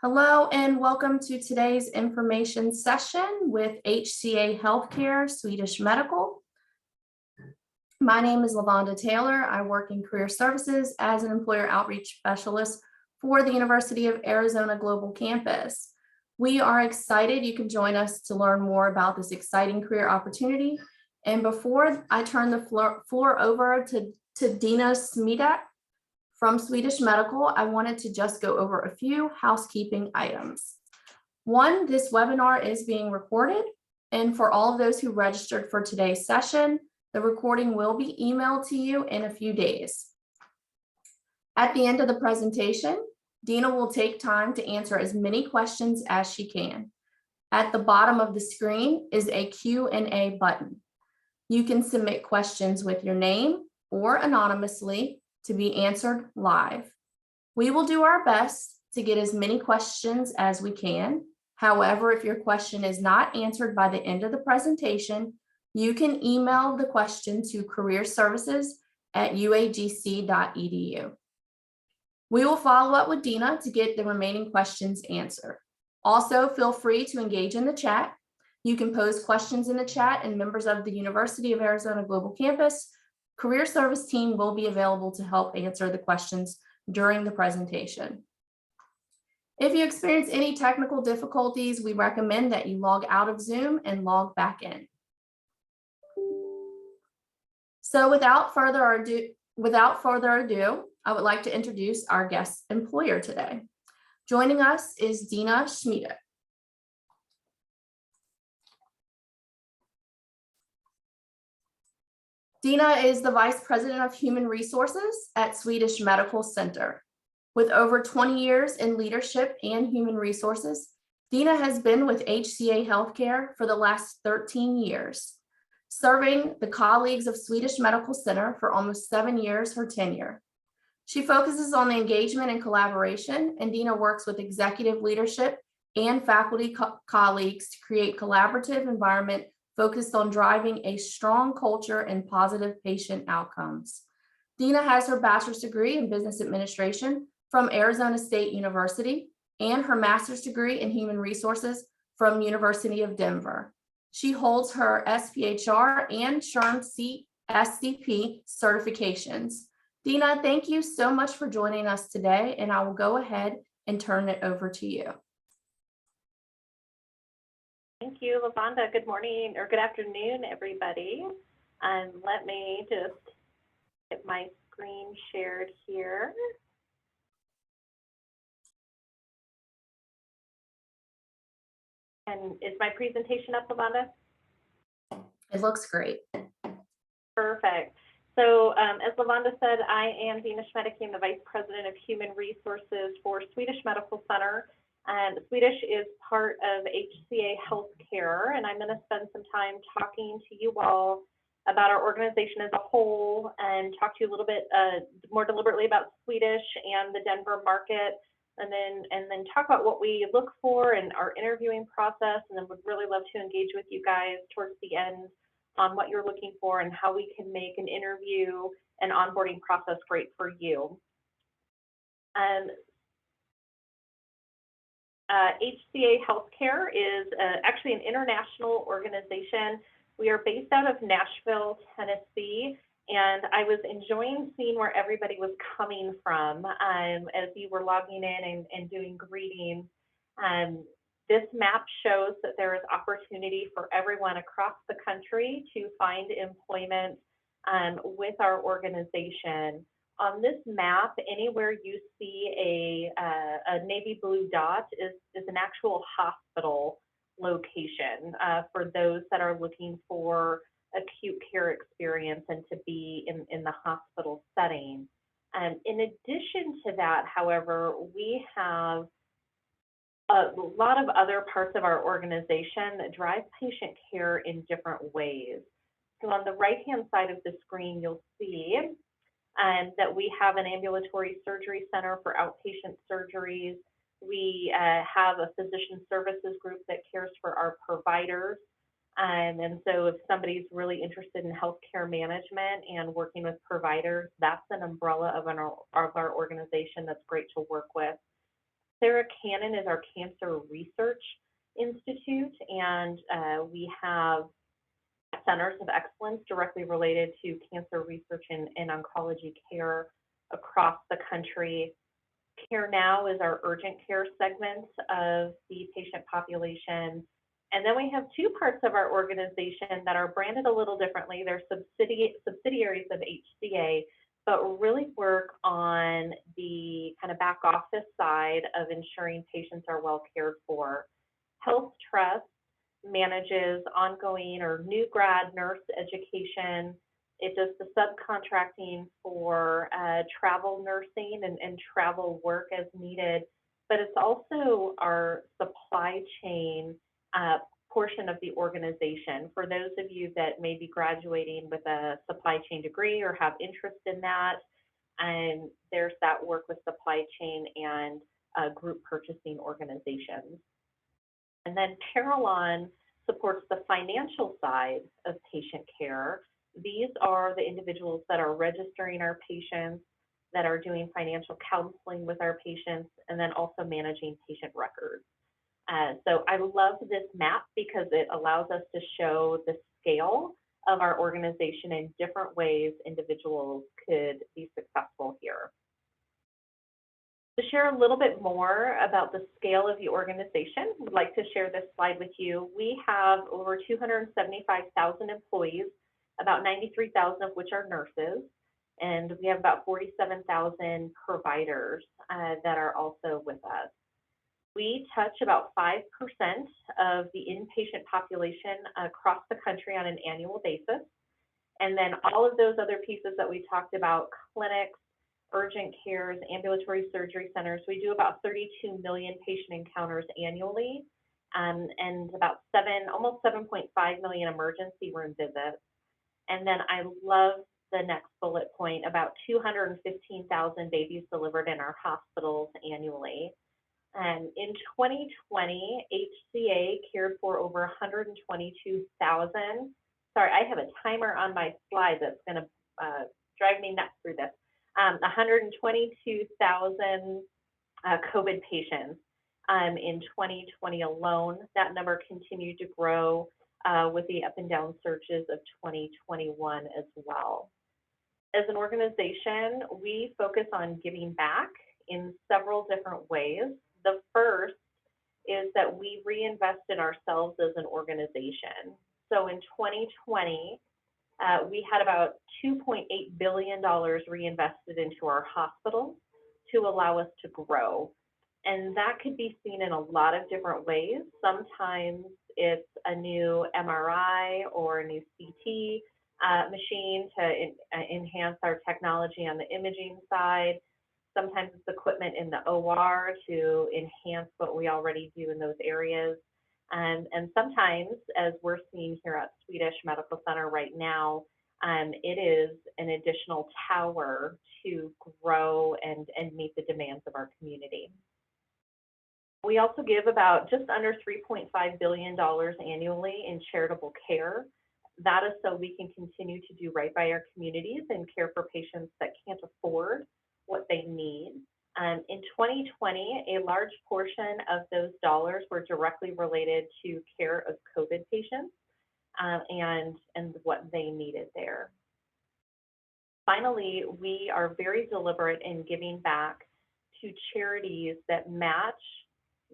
Hello and welcome to today's information session with HCA Healthcare, Swedish Medical. My name is LaVonda Taylor. I work in career services as an employer outreach specialist for the University of Arizona Global Campus. We are excited you can join us to learn more about this exciting career opportunity. And before I turn the floor over to Dina Smidak from Swedish Medical, I wanted to just go over a few housekeeping items. One, this webinar is being recorded, and for all of those who registered for today's session, the recording will be emailed to you in a few days. At the end of the presentation, Dina will take time to answer as many questions as she can. At the bottom of the screen is a Q&A button. You can submit questions with your name or anonymously to be answered live. We will do our best to get as many questions as we can. However, if your question is not answered by the end of the presentation, you can email the question to careerservices@uagc.edu. We will follow up with Dina to get the remaining questions answered. Also, feel free to engage in the chat. You can pose questions in the chat, and members of the University of Arizona Global Campus Career Service team will be available to help answer the questions during the presentation. If you experience any technical difficulties, we recommend that you log out of Zoom and log back in. So without further ado, I would like to introduce our guest employer today. Joining us is Dina Smidak. Dina is the Vice President of Human Resources at Swedish Medical Center. With over 20 years in leadership and human resources, Dina has been with HCA Healthcare for the last 13 years, serving the colleagues of Swedish Medical Center for almost 7 years her tenure. She focuses on the engagement and collaboration, and Dina works with executive leadership and faculty colleagues to create collaborative environment focused on driving a strong culture and positive patient outcomes. Dina has her bachelor's degree in business administration from Arizona State University and her master's degree in human resources from University of Denver. She holds her SPHR and SHRM SCP certifications. Dina, thank you so much for joining us today, and I will go ahead and turn it over to you. Thank you, LaVonda. Good morning or good afternoon, everybody. Let me just get my screen shared here. And is my presentation up, LaVonda? It looks great. Perfect. So as LaVonda said, I am Dina Smidak. I'm the Vice President of Human Resources for Swedish Medical Center. And Swedish is part of HCA Healthcare, and I'm going to spend some time talking to you all about our organization as a whole and talk to you a little bit more deliberately about Swedish and the Denver market, and then talk about what we look for in our interviewing process, and then would really love to engage with you guys towards the end on what you're looking for and how we can make an interview and onboarding process great for you. HCA Healthcare is actually an international organization. We are based out of Nashville, Tennessee, and I was enjoying seeing where everybody was coming from as you were logging in and doing greetings. This map shows that there is opportunity for everyone across the country to find employment with our organization. On this map, anywhere you see a navy blue dot is an actual hospital location for those that are looking for acute care experience and to be in the hospital setting. In addition to that, however, we have a lot of other parts of our organization that drive patient care in different ways. So on the right-hand side of the screen, you'll see that we have an ambulatory surgery center for outpatient surgeries. We have a physician services group that cares for our providers. And so if somebody's really interested in healthcare management and working with providers, that's an umbrella of our organization that's great to work with. Sarah Cannon is our Cancer Research Institute, and we have centers of excellence directly related to cancer research and oncology care across the country. Care Now is our urgent care segment of the patient population. And then we have two parts of our organization that are branded a little differently. They're subsidiaries of HCA, but really work on the kind of back office side of ensuring patients are well cared for. Health Trust manages ongoing or new grad nurse education. It does the subcontracting for travel nursing and travel work as needed, but it's also our supply chain portion of the organization. For those of you that may be graduating with a supply chain degree or have interest in that, and there's that work with supply chain and group purchasing organizations. And then Carillon supports the financial side of patient care. These are the individuals that are registering our patients, that are doing financial counseling with our patients, and then also managing patient records. So I love this map because it allows us to show the scale of our organization in different ways individuals could be successful here. To share a little bit more about the scale of the organization, I'd like to share this slide with you. We have over 275,000 employees, about 93,000 of which are nurses, and we have about 47,000 providers that are also with us. We touch about 5% of the inpatient population across the country on an annual basis. And then all of those other pieces that we talked about, clinics, urgent cares, ambulatory surgery centers, we do about 32 million patient encounters annually, and about almost 7.5 million emergency room visits. And then I love the next bullet point, about 215,000 babies delivered in our hospitals annually. And in 2020, HCA cared for over 122,000. Sorry, I have a timer on my slide that's going to drive me nuts through this. 122,000 COVID patients in 2020 alone. That number continued to grow with the up and down surges of 2021 as well. As an organization, we focus on giving back in several different ways. The first is that we reinvest in ourselves as an organization. So in 2020, we had about $2.8 billion reinvested into our hospitals to allow us to grow. And that could be seen in a lot of different ways. Sometimes it's a new MRI or a new CT machine to enhance our technology on the imaging side. Sometimes it's equipment in the OR to enhance what we already do in those areas. And sometimes, as we're seeing here at Swedish Medical Center right now, it is an additional tower to grow and meet the demands of our community. We also give about just under $3.5 billion annually in charitable care. That is so we can continue to do right by our communities and care for patients that can't afford what they need. In 2020, a large portion of those dollars were directly related to care of COVID patients and what they needed there. Finally, we are very deliberate in giving back to charities that match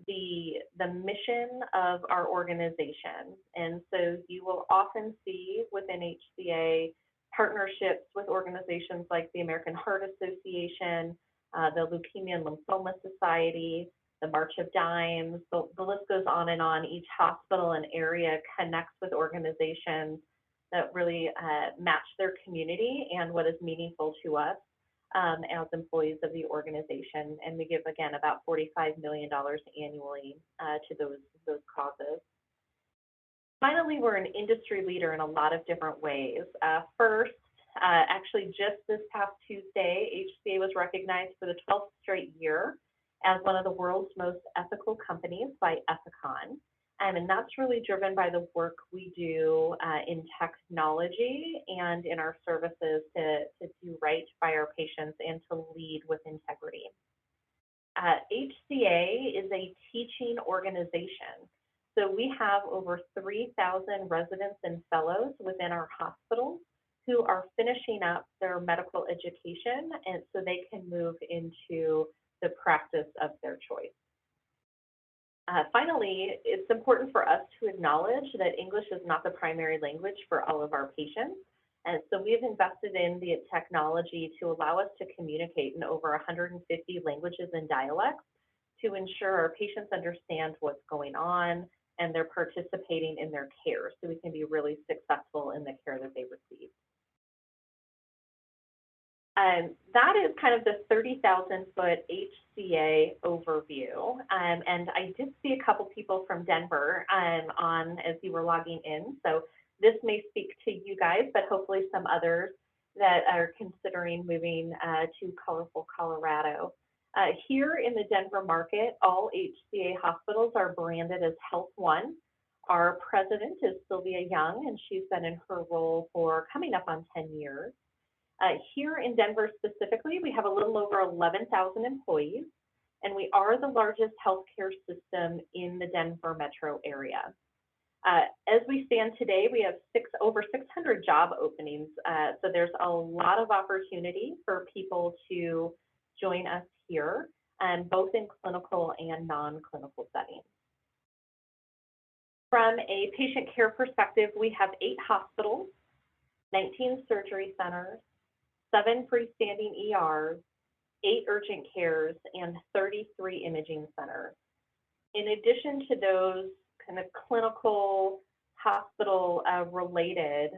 the mission of our organization. And so you will often see within HCA partnerships with organizations like the American Heart Association, the Leukemia and Lymphoma Society, the March of Dimes, the list goes on and on. Each hospital and area connects with organizations that really match their community and what is meaningful to us as employees of the organization. And we give, again, about $45 million annually to those causes. Finally, we're an industry leader in a lot of different ways. First, actually just this past Tuesday, HCA was recognized for the 12th straight year as one of the world's most ethical companies by Ethicon. And that's really driven by the work we do in technology and in our services to do right by our patients and to lead with integrity. HCA is a teaching organization. So we have over 3,000 residents and fellows within our hospitals who are finishing up their medical education, and so they can move into the practice of their choice. Finally, it's important for us to acknowledge that English is not the primary language for all of our patients. And so we've invested in the technology to allow us to communicate in over 150 languages and dialects to ensure our patients understand what's going on and they're participating in their care so we can be really successful in the care that they receive. That is kind of the 30,000-foot HCA overview. And I did see a couple people from Denver on as you were logging in. So this may speak to you guys, but hopefully some others that are considering moving to colorful Colorado. Here in the Denver market, all HCA hospitals are branded as Health One. Our president is Sylvia Young, and she's been in her role for coming up on 10 years. Here in Denver specifically, we have a little over 11,000 employees, and we are the largest healthcare system in the Denver metro area. As we stand today, we have over 600 job openings, so there's a lot of opportunity for people to join us here, both in clinical and non-clinical settings. From a patient care perspective, we have 8 hospitals, 19 surgery centers, 7 freestanding ERs, 8 urgent cares, and 33 imaging centers. In addition to those kind of clinical hospital related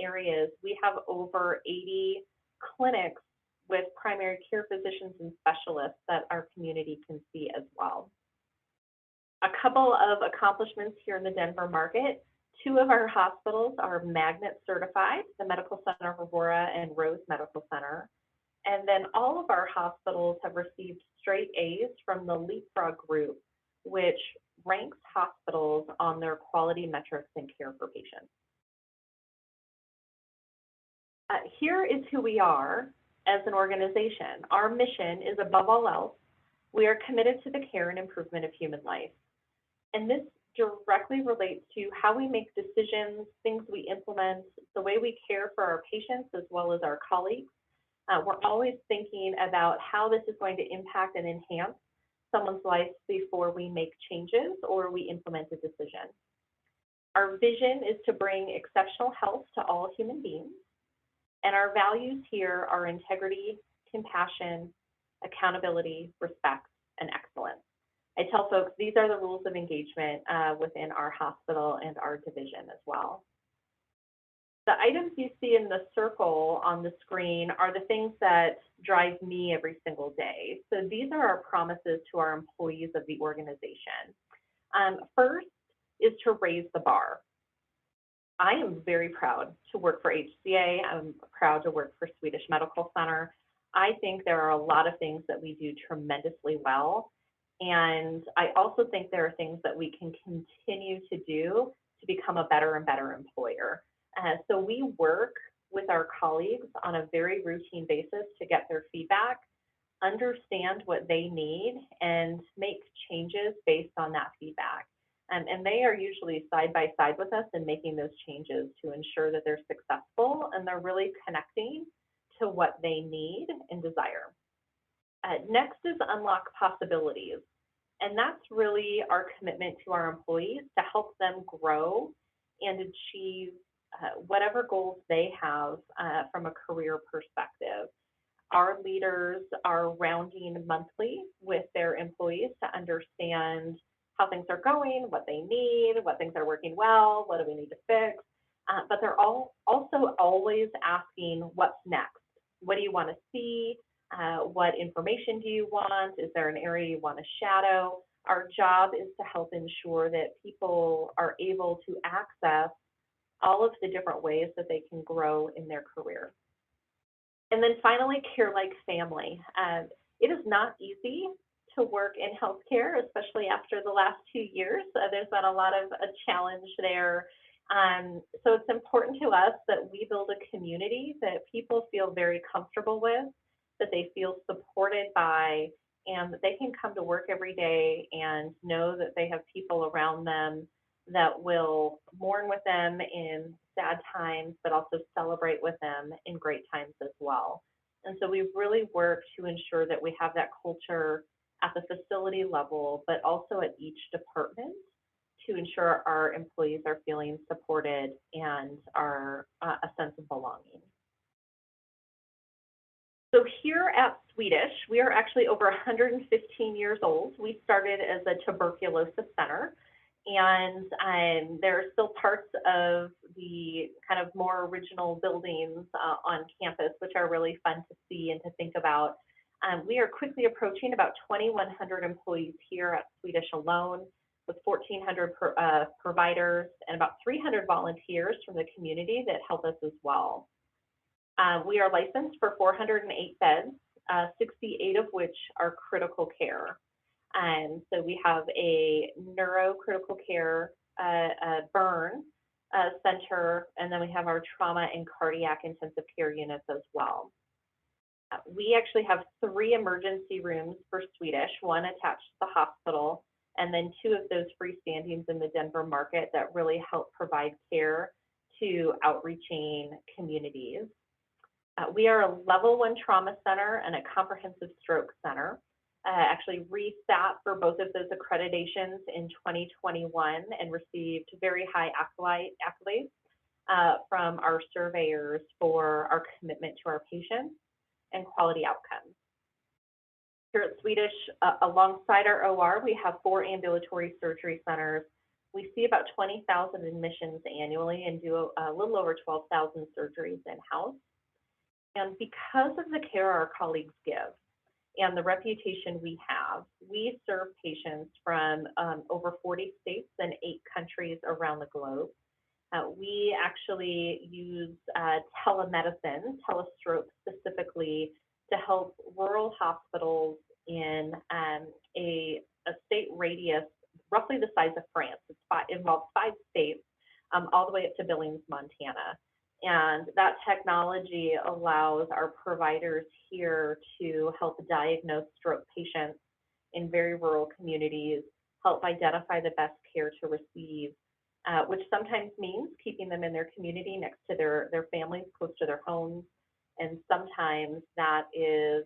areas, we have over 80 clinics with primary care physicians and specialists that our community can see as well. A couple of accomplishments here in the Denver market. 2 of our hospitals are magnet certified, the Medical Center of Aurora and Rose Medical Center. And then all of our hospitals have received straight A's from the Leapfrog group, which ranks hospitals on their quality metrics and care for patients. Here is who we are as an organization. Our mission is, above all else, we are committed to the care and improvement of human life. And this directly relates to how we make decisions, things we implement, the way we care for our patients as well as our colleagues. We're always thinking about how this is going to impact and enhance someone's life before we make changes or we implement a decision. Our vision is to bring exceptional health to all human beings, and our values here are integrity, compassion, accountability, respect, and excellence. I tell folks these are the rules of engagement within our hospital and our division as well. The items you see in the circle on the screen are the things that drive me every single day. So these are our promises to our employees of the organization. First is to raise the bar. I am very proud to work for HCA. I'm proud to work for Swedish Medical Center. I think there are a lot of things that we do tremendously well. And I also think there are things that we can continue to do to become a better and better employer. So we work with our colleagues on a very routine basis to get their feedback, understand what they need, and make changes based on that feedback. And they are usually side by side with us in making those changes to ensure that they're successful and they're really connecting to what they need and desire. Next is unlock possibilities. And that's really our commitment to our employees to help them grow and achieve whatever goals they have from a career perspective. Our leaders are rounding monthly with their employees to understand how things are going, what they need, what things are working well, what do we need to fix. But they're also always asking what's next. What do you want to see? What information do you want? Is there an area you want to shadow? Our job is to help ensure that people are able to access all of the different ways that they can grow in their career. And then finally, care like family. It is not easy to work in healthcare, especially after the last 2 years. There's been a lot of a challenge there. So it's important to us that we build a community that people feel very comfortable with, that they feel supported by, and that they can come to work every day and know that they have people around them that will mourn with them in sad times, but also celebrate with them in great times as well. And so we've really worked to ensure that we have that culture at the facility level, but also at each department to ensure our employees are feeling supported and are a sense of belonging. So here at Swedish, we are actually over 115 years old. We started as a tuberculosis center, and there are still parts of the kind of more original buildings on campus, which are really fun to see and to think about. We are quickly approaching about 2,100 employees here at Swedish alone, with 1,400 providers and about 300 volunteers from the community that help us as well. We are licensed for 408 beds, 68 of which are critical care. And so we have a neurocritical care, burn center, and then we have our trauma and cardiac intensive care units as well. We actually have 3 emergency rooms for Swedish, one attached to the hospital, and then 2 of those freestandings in the Denver market that really help provide care to outreaching communities. We are a level 1 trauma center and a comprehensive stroke center. Actually resat for both of those accreditations in 2021 and received very high accolades from our surveyors for our commitment to our patients and quality outcomes. Here at Swedish, alongside our OR, we have 4 ambulatory surgery centers. We see about 20,000 admissions annually and do a little over 12,000 surgeries in-house. And because of the care our colleagues give and the reputation we have, we serve patients from over 40 states and 8 countries around the globe. We actually use telemedicine, telestroke specifically, to help rural hospitals in a state radius roughly the size of France. It involves 5 states, all the way up to Billings, Montana. And that technology allows our providers here to help diagnose stroke patients in very rural communities, help identify the best care to receive, which sometimes means keeping them in their community next to their families, close to their homes. And sometimes that is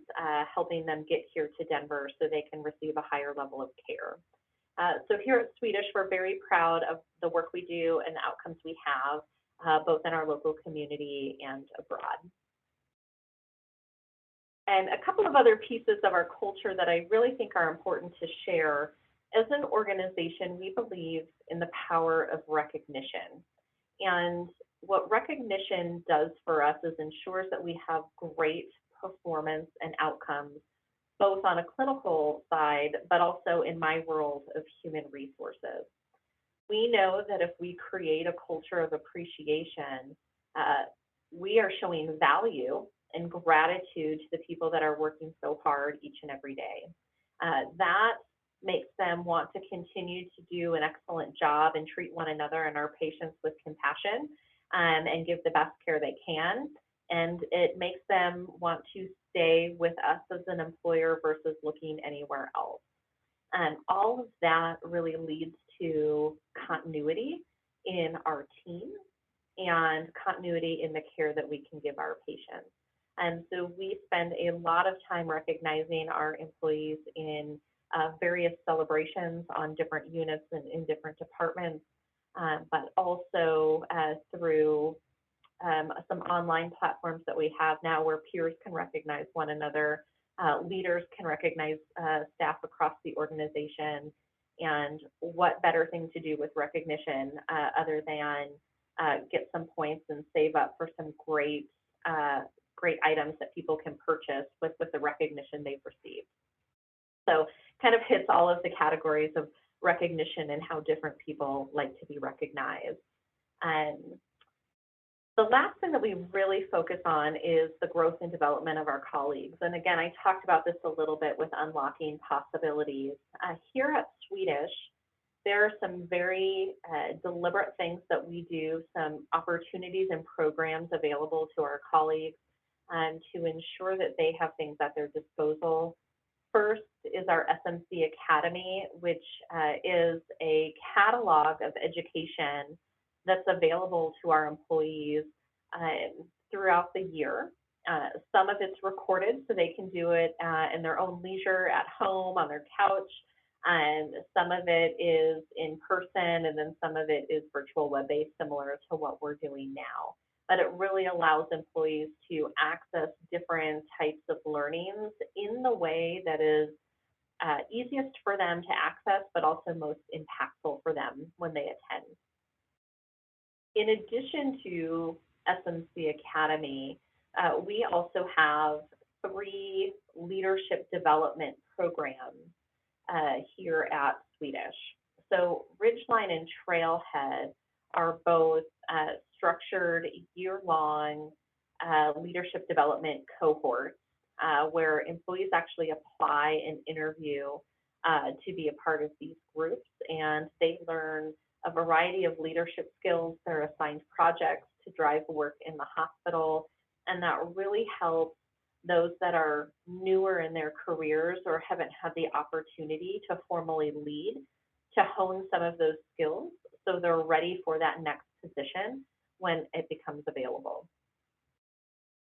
helping them get here to Denver so they can receive a higher level of care. So here at Swedish, we're very proud of the work we do and the outcomes we have, both in our local community and abroad. And a couple of other pieces of our culture that I really think are important to share. As an organization, we believe in the power of recognition. And what recognition does for us is ensures that we have great performance and outcomes, both on a clinical side, but also in my world of human resources. We know that if we create a culture of appreciation, we are showing value and gratitude to the people that are working so hard each and every day. That makes them want to continue to do an excellent job and treat one another and our patients with compassion, and give the best care they can. And it makes them want to stay with us as an employer versus looking anywhere else. And all of that really leads to continuity in our team and continuity in the care that we can give our patients. And so we spend a lot of time recognizing our employees in various celebrations on different units and in different departments, but also through some online platforms that we have now where peers can recognize one another, leaders can recognize staff across the organization. And what better thing to do with recognition other than get some points and save up for some great items that people can purchase with the recognition they've received. So kind of hits all of the categories of recognition and how different people like to be recognized. The last thing that we really focus on is the growth and development of our colleagues. And again, I talked about this a little bit with unlocking possibilities. Here at Swedish, there are some very deliberate things that we do, some opportunities and programs available to our colleagues to ensure that they have things at their disposal First is our SMC Academy, which is a catalog of education that's available to our employees throughout the year. Some of it's recorded, so they can do it in their own leisure at home on their couch. And some of it is in person, and then some of it is virtual web-based, similar to what we're doing now. But it really allows employees to access different types of learnings in the way that is easiest for them to access, but also most impactful for them when they attend. In addition to SMC Academy, we also have 3 leadership development programs here at Swedish. So Ridgeline and Trailhead are both structured year-long leadership development cohorts where employees actually apply and interview to be a part of these groups, and they learn a variety of leadership skills. They're assigned projects to drive work in the hospital, and that really helps those that are newer in their careers or haven't had the opportunity to formally lead to hone some of those skills so they're ready for that next position when it becomes available.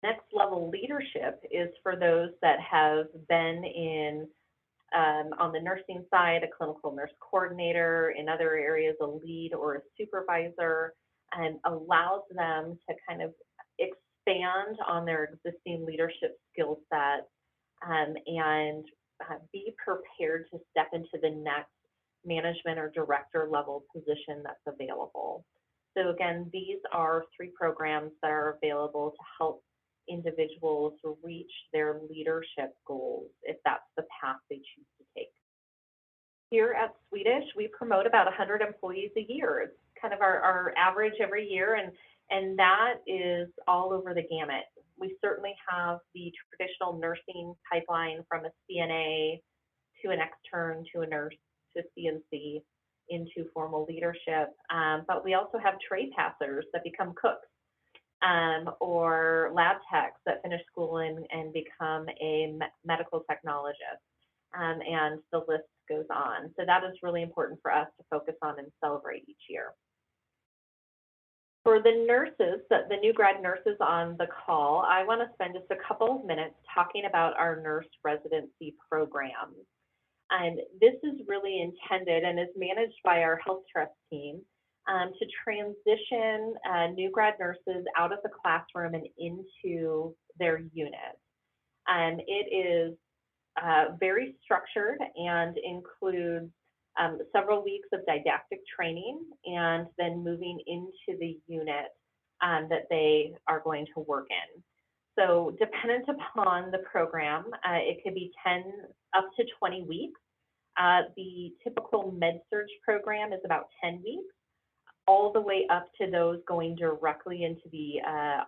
Next level leadership is for those that have been in on the nursing side, a clinical nurse coordinator, in other areas, a lead or a supervisor, and allows them to kind of expand on their existing leadership skill set and be prepared to step into the next management or director level position that's available. So again, these are 3 programs that are available to help individuals reach their leadership goals if that's the path they choose to take. Here at Swedish, we promote about 100 employees a year. It's kind of our average every year, and that is all over the gamut. We certainly have the traditional nursing pipeline from a CNA to an extern to a nurse to CNC into formal leadership, but we also have trade passers that become cooks or lab techs that finish school and become a medical technologist, and the list goes on. So that is really important for us to focus on and celebrate each year. For the nurses, the new grad nurses on the call, I want to spend just a couple of minutes talking about our nurse residency program. And this is really intended and is managed by our health trust team to transition new grad nurses out of the classroom and into their unit. And it is very structured and includes several weeks of didactic training and then moving into the unit that they are going to work in. So dependent upon the program, it could be 10 up to 20 weeks. The typical med-surg program is about 10 weeks, all the way up to those going directly into the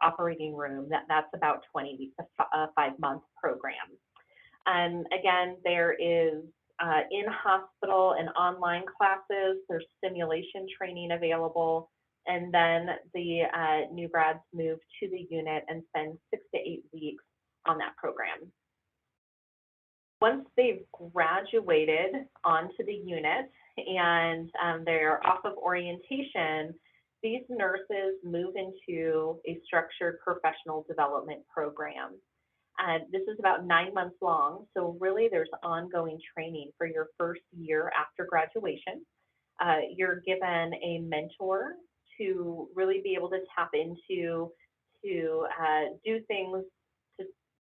operating room. That's about 20 weeks, a 5-month program. And again, there is in-hospital and online classes. There's simulation training available. And then the new grads move to the unit and spend 6 to 8 weeks on that program. Once they've graduated onto the unit and they're off of orientation, these nurses move into a structured professional development program. This is about 9 months long, so really there's ongoing training for your first year after graduation. You're given a mentor to really be able to tap into, to do things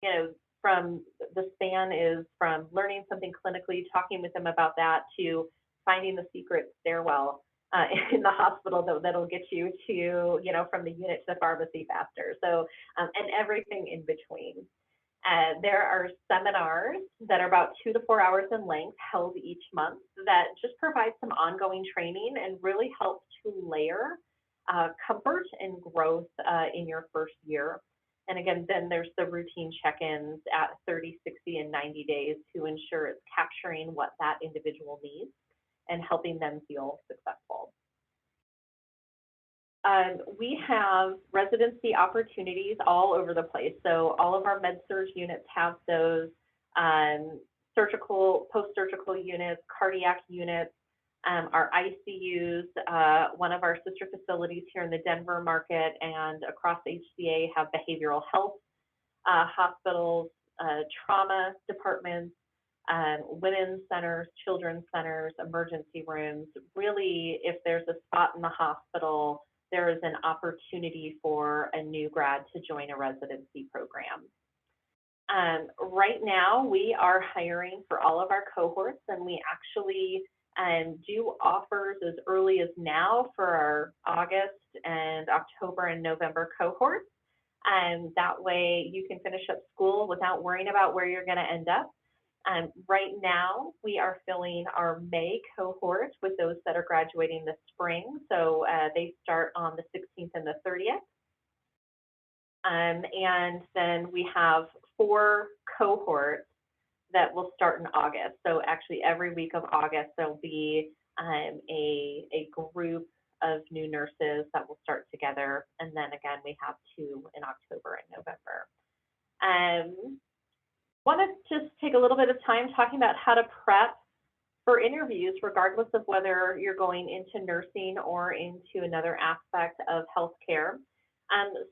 to, from the span is from learning something clinically, talking with them about that, to finding the secret stairwell in the hospital that'll get you to, from the unit to the pharmacy faster. So, and everything in between. There are seminars that are about 2 to 4 hours in length held each month that just provide some ongoing training and really help to layer comfort and growth in your first year. And again, then there's the routine check-ins at 30, 60, and 90 days to ensure it's capturing what that individual needs and helping them feel successful. We have residency opportunities all over the place. So all of our med-surg units have those. surgical, post-surgical units, cardiac units, our ICUs. One of our sister facilities here in the Denver market and across HCA have behavioral health hospitals, trauma departments, women's centers, children's centers, emergency rooms. Really, if there's a spot in the hospital, there is an opportunity for a new grad to join a residency program. Right now, we are hiring for all of our cohorts, and we actually do offers as early as now for our August and October and November cohorts. And that way you can finish up school without worrying about where you're going to end up. Right now, we are filling our May cohort with those that are graduating this spring. So they start on the 16th and the 30th. And then we have 4 cohorts that will start in August. So actually every week of August, there'll be a group of new nurses that will start together. And then again, we have 2 in October and November. Want to just take a little bit of time talking about how to prep for interviews, regardless of whether you're going into nursing or into another aspect of healthcare.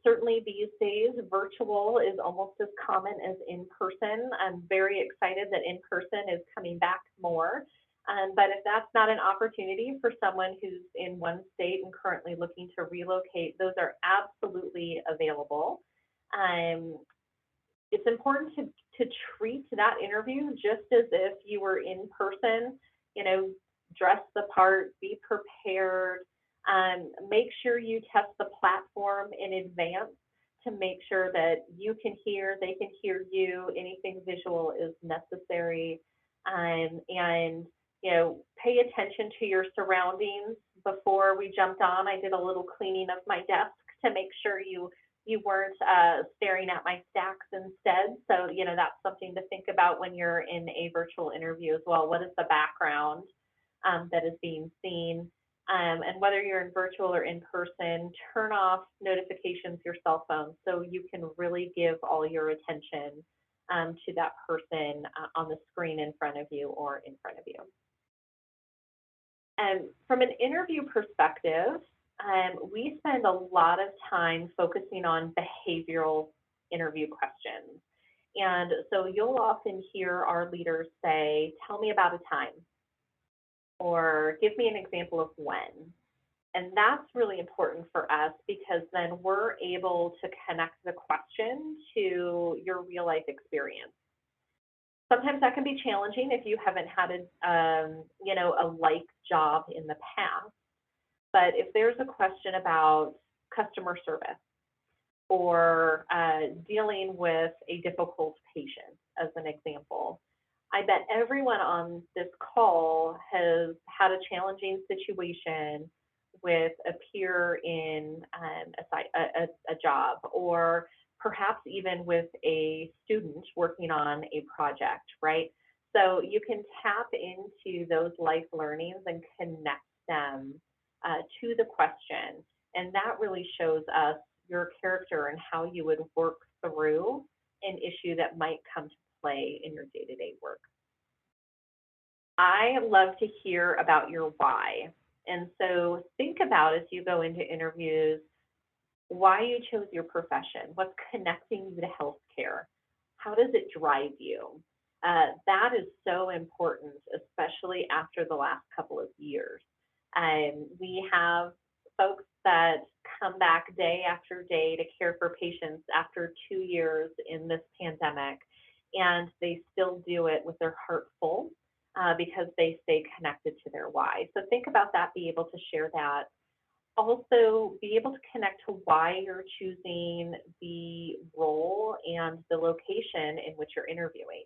Certainly these days, virtual is almost as common as in-person. I'm very excited that in-person is coming back more. But if that's not an opportunity for someone who's in one state and currently looking to relocate, those are absolutely available. It's important to treat that interview just as if you were in person, you know, dress the part, be prepared, make sure you test the platform in advance to make sure that you can hear, they can hear you, anything visual is necessary, and, you know, pay attention to your surroundings. Before we jumped on, I did a little cleaning of my desk to make sure you weren't staring at my stacks instead. So, you know, that's something to think about when you're in a virtual interview as well. What is the background that is being seen? And whether you're in virtual or in person, turn off notifications, your cell phone, so you can really give all your attention to that person on the screen in front of you or in front of you. And from an interview perspective, we spend a lot of time focusing on behavioral interview questions. And so you'll often hear our leaders say, tell me about a time, or give me an example of when. And that's really important for us because then we're able to connect the question to your real life experience. Sometimes that can be challenging if you haven't had you know, a like job in the past. But if there's a question about customer service or dealing with a difficult patient, as an example, I bet everyone on this call has had a challenging situation with a peer in a job, or perhaps even with a student working on a project, right? So you can tap into those life learnings and connect them to the question. And that really shows us your character and how you would work through an issue that might come to play in your day-to-day work. I love to hear about your why. And so think about, as you go into interviews, why you chose your profession, what's connecting you to healthcare, how does it drive you? That is so important, especially after the last couple of years. We have folks that come back day after day to care for patients after 2 years in this pandemic, and they still do it with their heart full because they stay connected to their why. So think about that, be able to share that. Also, be able to connect to why you're choosing the role and the location in which you're interviewing.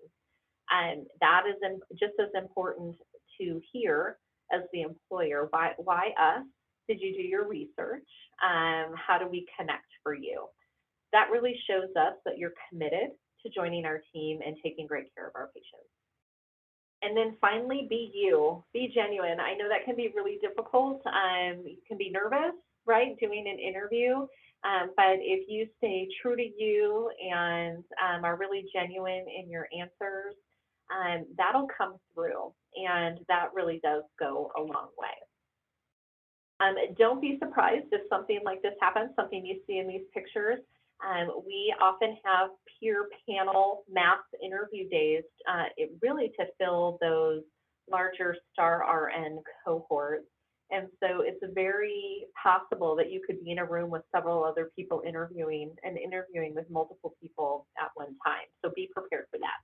And that is just as important to hear as the employer. Why us? Did you do your research? How do we connect for you? That really shows us that you're committed to joining our team and taking great care of our patients. And then finally, be you, be genuine. I know that can be really difficult. You can be nervous, right, doing an interview. But if you stay true to you and are really genuine in your answers, that'll come through, and that really does go a long way. Don't be surprised if something like this happens, something you see in these pictures. We often have peer panel mass interview days, really to fill those larger STAR RN cohorts. And so it's very possible that you could be in a room with several other people interviewing with multiple people at one time. So be prepared for that.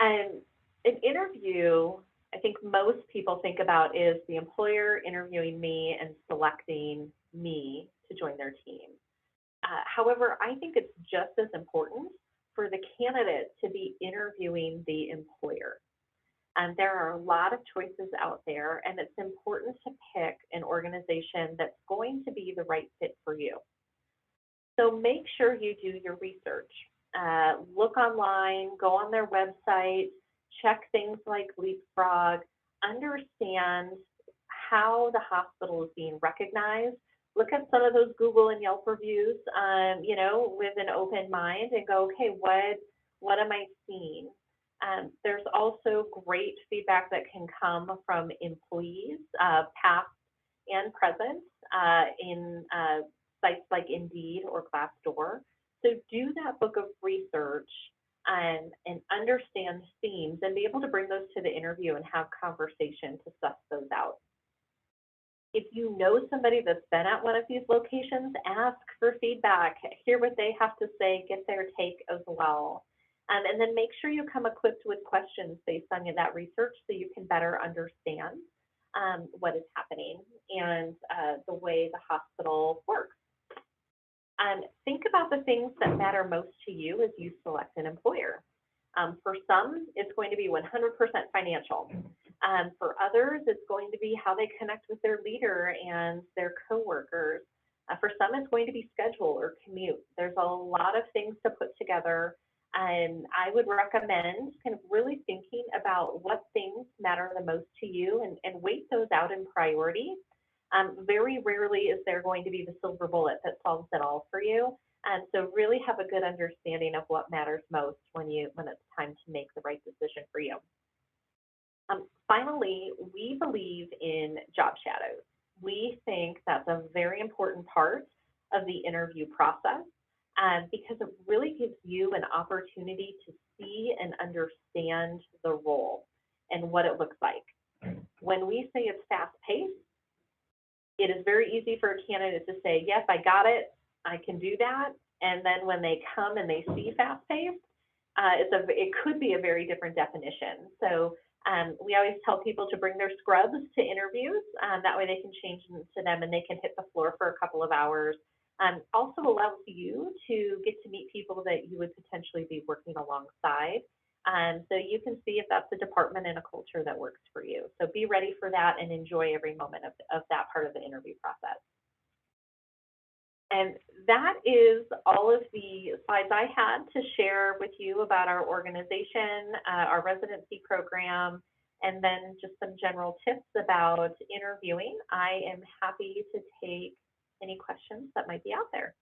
And an interview, I think most people think about is the employer interviewing me and selecting me to join their team. However, I think it's just as important for the candidate to be interviewing the employer. And there are a lot of choices out there, and it's important to pick an organization that's going to be the right fit for you. So make sure you do your research. Look online, go on their website, check things like Leapfrog, understand how the hospital is being recognized. Look at some of those Google and Yelp reviews, with an open mind and go, okay, what am I seeing? There's also great feedback that can come from employees, past and present, in sites like Indeed or Glassdoor. So do that book of research and understand themes and be able to bring those to the interview and have conversation to suss those out. If you know somebody that's been at one of these locations, ask for feedback, hear what they have to say, get their take as well. And then make sure you come equipped with questions based on that research so you can better understand what is happening and the way the hospital works. Think about the things that matter most to you as you select an employer. For some, it's going to be 100% financial. For others, it's going to be how they connect with their leader and their coworkers. For some, it's going to be schedule or commute. There's a lot of things to put together. And I would recommend kind of really thinking about what things matter the most to you and weight those out in priority. Very rarely is there going to be the silver bullet that solves it all for you. And so really have a good understanding of what matters most when it's time to make the right decision for you. Finally, we believe in job shadows. We think that's a very important part of the interview process because it really gives you an opportunity to see and understand the role and what it looks like. When we say it's fast-paced, it is very easy for a candidate to say, yes, I got it, I can do that. And then when they come and they see fast-paced, it could be a very different definition. So we always tell people to bring their scrubs to interviews. That way they can change into them and they can hit the floor for a couple of hours. Also allows you to get to meet people that you would potentially be working alongside. So you can see if that's a department and a culture that works for you. So be ready for that and enjoy every moment of that part of the interview process. And that is all of the slides I had to share with you about our organization, our residency program, and then just some general tips about interviewing. I am happy to take any questions that might be out there.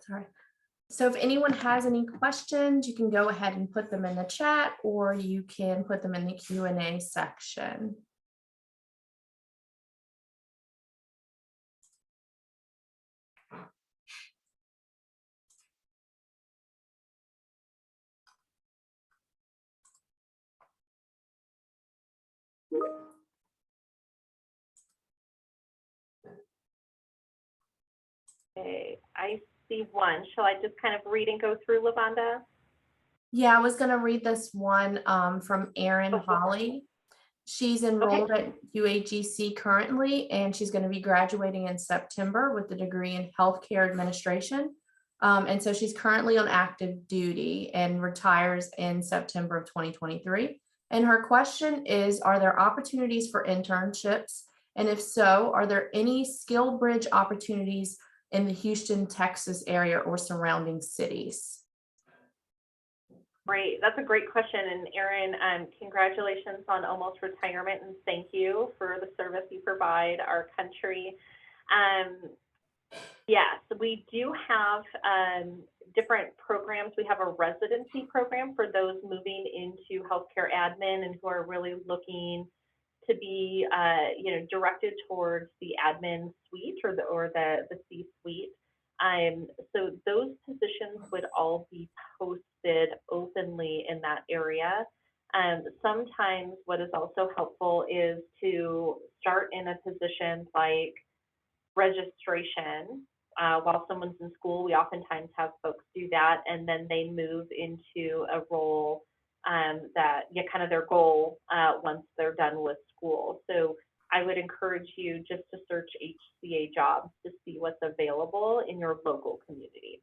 Sorry. So if anyone has any questions, you can go ahead and put them in the chat, or you can put them in the Q&A section. Okay, I see one. Shall I just kind of read and go through, Lavonda? Yeah, I was going to read this one from Erin Holly. She's enrolled at UAGC currently, and she's going to be graduating in September with a degree in healthcare administration. And so she's currently on active duty and retires in September of 2023. And her question is, are there opportunities for internships? And if so, are there any skill bridge opportunities in the Houston, Texas area or surrounding cities? Great. That's a great question. And Erin, congratulations on almost retirement, and thank you for the service you provide our country. Yes, we do have different programs. We have a residency program for those moving into healthcare admin and who are really looking to be, directed towards the admin suite or the C-suite. So those positions would all be posted openly in that area. Sometimes what is also helpful is to start in a position like registration while someone's in school. We oftentimes have folks do that, and then they move into a role kind of their goal once they're done with school. So I would encourage you just to search HCA jobs to see what's available in your local community.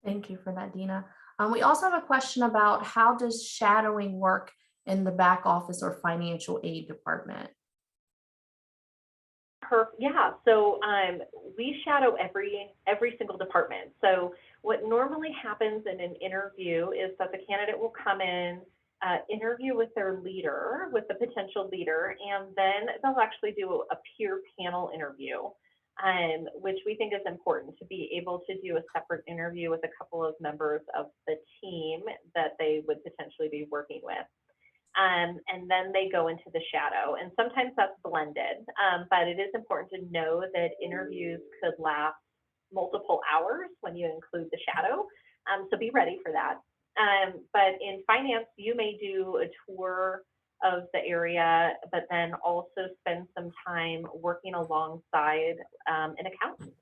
Thank you for that, Dina. We also have a question about how does shadowing work in the back office or financial aid department? Yeah, so we shadow every single department. So what normally happens in an interview is that the candidate will come in, interview with their leader, with the potential leader, and then they'll actually do a peer panel interview, which we think is important to be able to do a separate interview with a couple of members of the team that they would potentially be working with. And then they go into the shadow, and sometimes that's blended, but it is important to know that interviews could last multiple hours when you include the shadow, so be ready for that. But in finance, you may do a tour of the area, but then also spend some time working alongside an accountant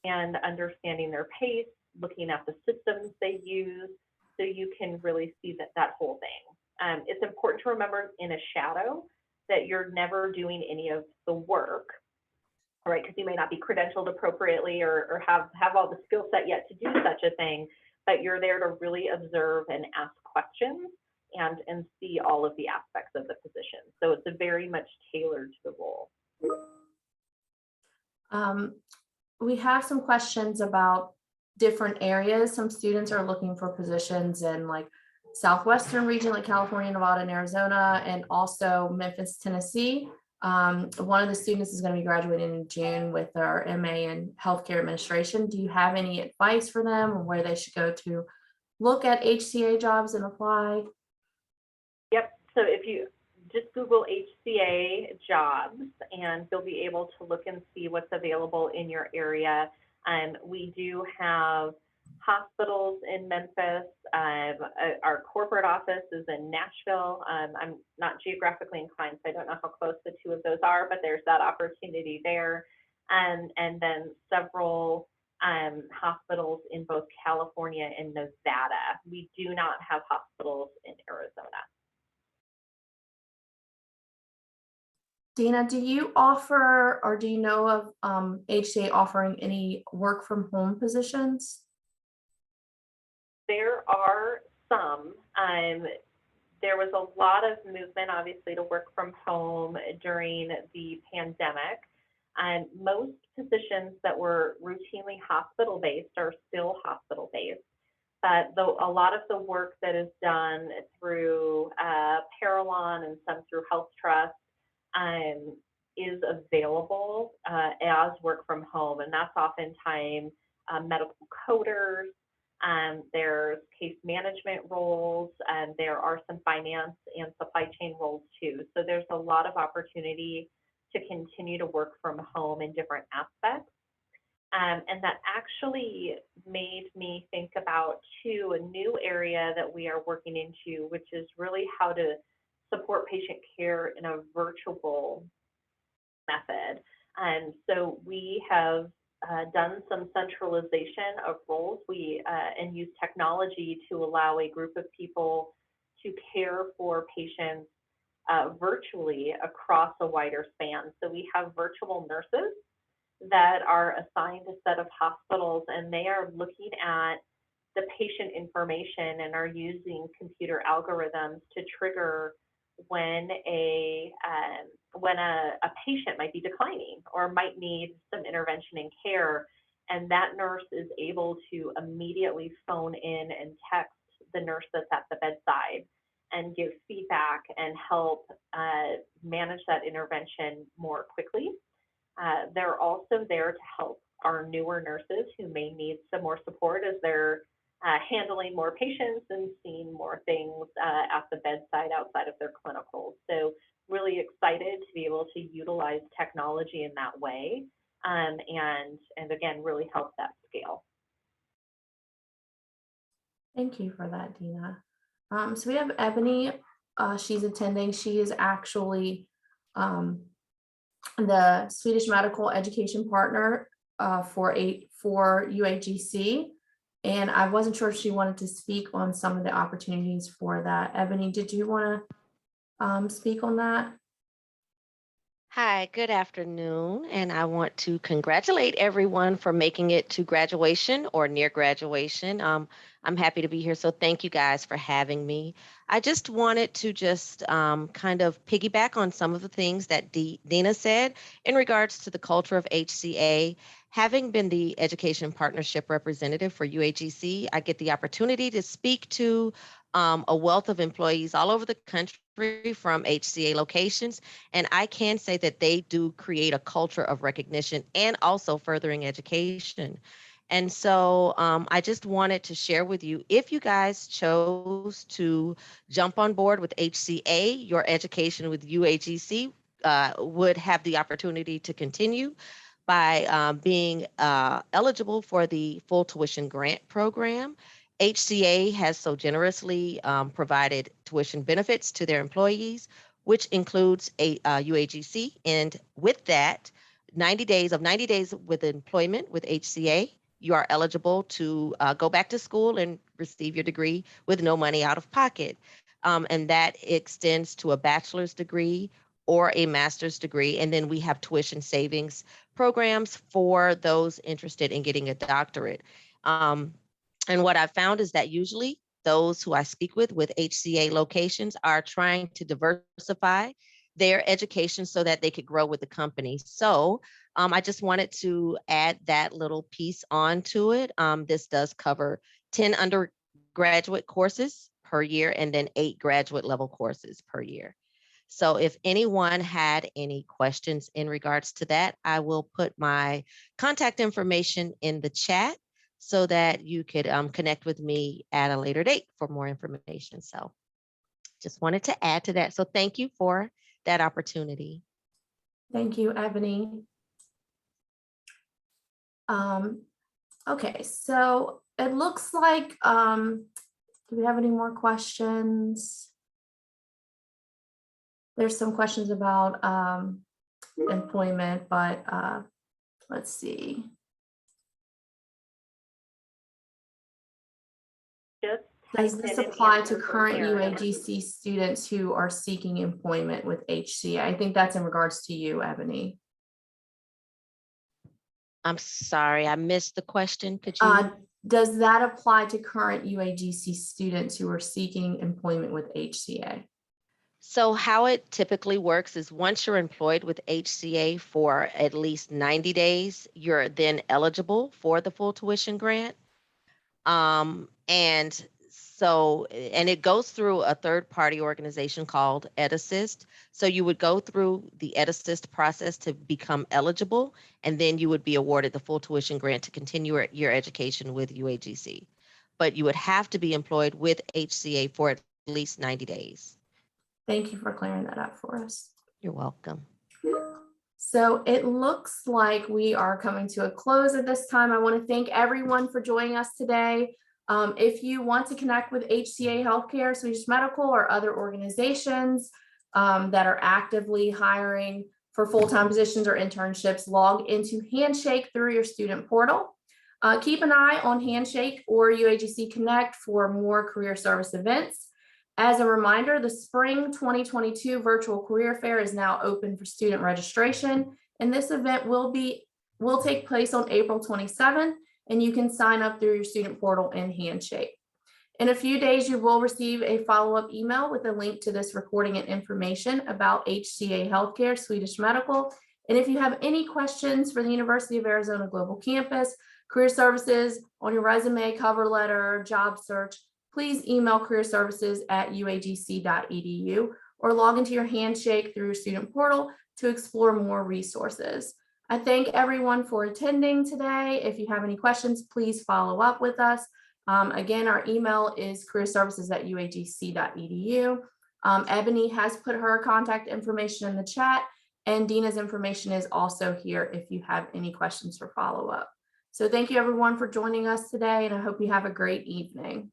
and understanding their pace, looking at the systems they use, so you can really see that whole thing. It's important to remember in a shadow that you're never doing any of the work, right? Because you may not be credentialed appropriately or have all the skill set yet to do such a thing, but you're there to really observe and ask questions and see all of the aspects of the position. So it's a very much tailored to the role. We have some questions about different areas. Some students are looking for positions in like Southwestern region, like California, Nevada, and Arizona, and also Memphis, Tennessee. One of the students is going to be graduating in June with their MA in healthcare administration. Do you have any advice for them on where they should go to look at HCA jobs and apply? Yep. So if you just Google HCA jobs, and you'll be able to look and see what's available in your area. We do have hospitals in Memphis. Our corporate office is in Nashville. I'm not geographically inclined, so I don't know how close the two of those are, but there's that opportunity there. And then several hospitals in both California and Nevada. We do not have hospitals in Arizona. Dina, do you offer, or do you know of HCA offering any work from home positions? There are some. There was a lot of movement, obviously, to work from home during the pandemic. And most positions that were routinely hospital-based are still hospital-based. But though a lot of the work that is done through Parallon and some through Health Trust is available as work from home, and that's oftentimes medical coders. There's case management roles, and there are some finance and supply chain roles too. So there's a lot of opportunity to continue to work from home in different aspects. And that actually made me think about too a new area that we are working into, which is really how to support patient care in a virtual method. And so we have done some centralization of roles. And use technology to allow a group of people to care for patients virtually across a wider span. So we have virtual nurses that are assigned a set of hospitals, and they are looking at the patient information and are using computer algorithms to trigger when a patient might be declining or might need some intervention and care, and that nurse is able to immediately phone in and text the nurse that's at the bedside and give feedback and help manage that intervention more quickly. They're also there to help our newer nurses who may need some more support as they're handling more patients and seeing more things at the bedside outside of their clinicals. So really excited to be able to utilize technology in that way, and again, really help that scale. Thank you for that, Dina. So we have Ebony. She's attending. She is actually the Swedish Medical Education Partner for UAGC. And I wasn't sure if she wanted to speak on some of the opportunities for that. Ebony, did you want to speak on that? Hi, good afternoon, and I want to congratulate everyone for making it to graduation or near graduation. I'm happy to be here, so thank you guys for having me. I just wanted to kind of piggyback on some of the things that Dina said in regards to the culture of HCA. Having been the Education Partnership Representative for UAGC, I get the opportunity to speak to a wealth of employees all over the country from HCA locations. And I can say that they do create a culture of recognition and also furthering education. And so I just wanted to share with you, if you guys chose to jump on board with HCA, your education with UAGC would have the opportunity to continue by being eligible for the full tuition grant program. HCA has so generously provided tuition benefits to their employees, which includes a UAGC. And with that, 90 days with employment with HCA, you are eligible to go back to school and receive your degree with no money out of pocket. And that extends to a bachelor's degree or a master's degree. And then we have tuition savings programs for those interested in getting a doctorate. And what I've found is that usually those who I speak with HCA locations are trying to diversify their education so that they could grow with the company. So I just wanted to add that little piece onto it. This does cover 10 undergraduate courses per year and then 8 graduate level courses per year. So if anyone had any questions in regards to that, I will put my contact information in the chat so that you could connect with me at a later date for more information. So just wanted to add to that. So thank you for that opportunity. Thank you, Ebony. Okay, so it looks like, do we have any more questions? There's some questions about employment, but let's see. Does this apply to current UAGC students who are seeking employment with HCA? I think that's in regards to you, Ebony. I'm sorry, I missed the question. Could you? Does that apply to current UAGC students who are seeking employment with HCA? So how it typically works is once you're employed with HCA for at least 90 days, you're then eligible for the full tuition grant. And it goes through a third-party organization called EdAssist. So you would go through the EdAssist process to become eligible, and then you would be awarded the full tuition grant to continue your education with UAGC. But you would have to be employed with HCA for at least 90 days. Thank you for clearing that up for us. You're welcome. So it looks like we are coming to a close at this time. I want to thank everyone for joining us today. If you want to connect with HCA Healthcare, Swedish Medical, or other organizations that are actively hiring for full-time positions or internships, log into Handshake through your student portal. Keep an eye on Handshake or UAGC Connect for more career service events. As a reminder, the Spring 2022 Virtual Career Fair is now open for student registration, and this event will take place on April 27th, and you can sign up through your student portal in Handshake. In a few days, you will receive a follow-up email with a link to this recording and information about HCA Healthcare, Swedish Medical. And if you have any questions for the University of Arizona Global Campus, career services on your resume, cover letter, job search, please email careerservices@uagc.edu or log into your Handshake through your student portal to explore more resources. I thank everyone for attending today. If you have any questions, please follow up with us. Again, our email is careerservices@uagc.edu. Ebony has put her contact information in the chat, and Dina's information is also here if you have any questions for follow-up. So thank you everyone for joining us today, and I hope you have a great evening.